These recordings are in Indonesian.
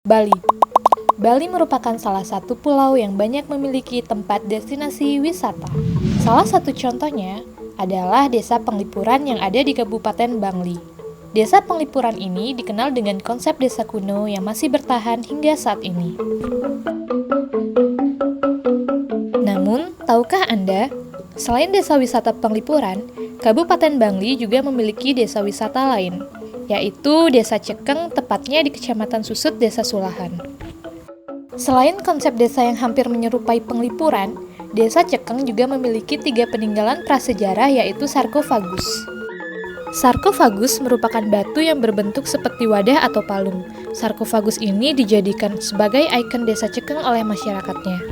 Bali. Bali merupakan salah satu pulau yang banyak memiliki tempat destinasi wisata. Salah satu contohnya adalah Desa Penglipuran yang ada di Kabupaten Bangli. Desa Penglipuran ini dikenal dengan konsep desa kuno yang masih bertahan hingga saat ini. Namun, tahukah Anda, selain desa wisata Penglipuran, Kabupaten Bangli juga memiliki desa wisata lain, yaitu Desa Cekeng, tepatnya di Kecamatan Susut, Desa Sulahan. Selain konsep desa yang hampir menyerupai Penglipuran, Desa Cekeng juga memiliki 3 peninggalan prasejarah, yaitu sarkofagus. Sarkofagus merupakan batu yang berbentuk seperti wadah atau palung. Sarkofagus ini dijadikan sebagai ikon Desa Cekeng oleh masyarakatnya.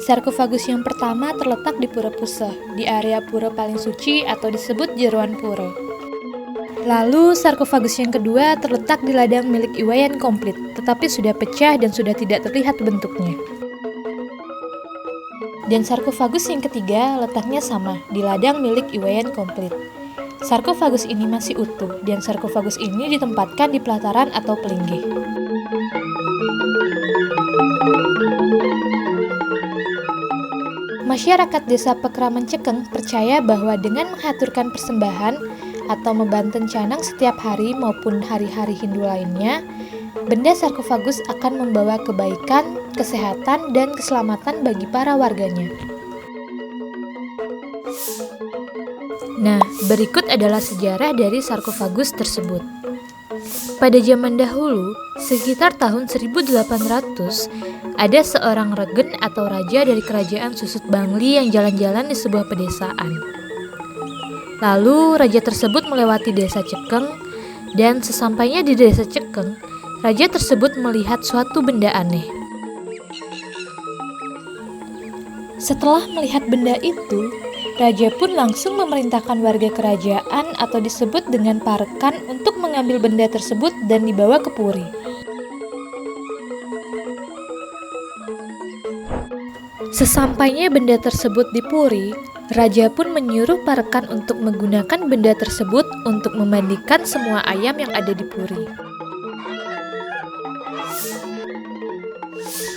Sarkofagus yang pertama terletak di Pura Puseh, di area pura paling suci atau disebut Jeroan Pura. Lalu, sarkofagus yang kedua terletak di ladang milik Iwayan Komplit, tetapi sudah pecah dan sudah tidak terlihat bentuknya. Dan sarkofagus yang ketiga letaknya sama, di ladang milik Iwayan Komplit. Sarkofagus ini masih utuh, dan sarkofagus ini ditempatkan di pelataran atau pelinggih. Masyarakat Desa Pekraman Cekeng percaya bahwa dengan menghaturkan persembahan atau membanten canang setiap hari maupun hari-hari Hindu lainnya, benda sarkofagus akan membawa kebaikan, kesehatan, dan keselamatan bagi para warganya. Nah, berikut adalah sejarah dari sarkofagus tersebut. Pada zaman dahulu, sekitar tahun 1800, ada seorang regen atau raja dari kerajaan Susut Bangli yang jalan-jalan di sebuah pedesaan. Lalu, raja tersebut melewati Desa Cekeng, dan sesampainya di Desa Cekeng, raja tersebut melihat suatu benda aneh. Setelah melihat benda itu, raja pun langsung memerintahkan warga kerajaan atau disebut dengan parekan untuk mengambil benda tersebut dan dibawa ke Puri. Sesampainya benda tersebut di Puri, raja pun menyuruh parekan untuk menggunakan benda tersebut untuk memandikan semua ayam yang ada di Puri.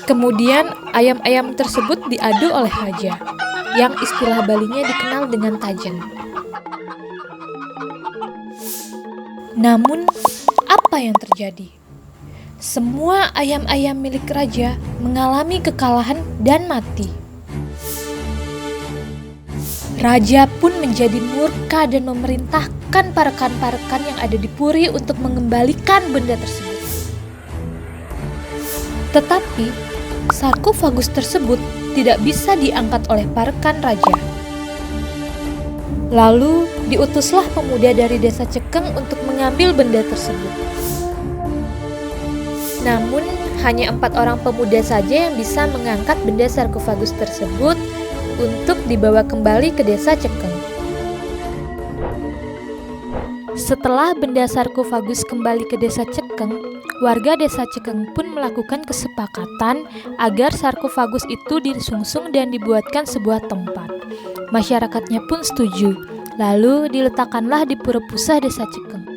Kemudian ayam-ayam tersebut diadu oleh raja, yang istilah Balinya dikenal dengan tajeng. Namun, apa yang terjadi? Semua ayam-ayam milik raja mengalami kekalahan dan mati. Raja pun menjadi murka dan memerintahkan parekan-parekan yang ada di Puri untuk mengembalikan benda tersebut. Tetapi, sarkofagus tersebut tidak bisa diangkat oleh parekan raja. Lalu, diutuslah pemuda dari Desa Cekeng untuk mengambil benda tersebut. Namun, hanya 4 orang pemuda saja yang bisa mengangkat benda sarkofagus tersebut untuk dibawa kembali ke Desa Cekeng. Setelah benda sarkofagus kembali ke Desa Cekeng, warga Desa Cekeng pun melakukan kesepakatan agar sarkofagus itu disungsung dan dibuatkan sebuah tempat. Masyarakatnya pun setuju, lalu diletakkanlah di Pura Puseh Desa Cekeng.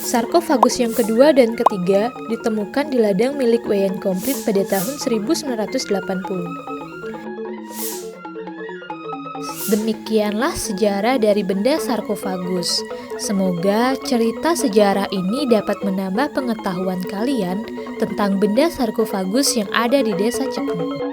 Sarkofagus yang kedua dan ketiga ditemukan di ladang milik Wayan Komplit pada tahun 1980. Demikianlah sejarah dari benda sarkofagus. Semoga cerita sejarah ini dapat menambah pengetahuan kalian tentang benda sarkofagus yang ada di Desa Cekeng.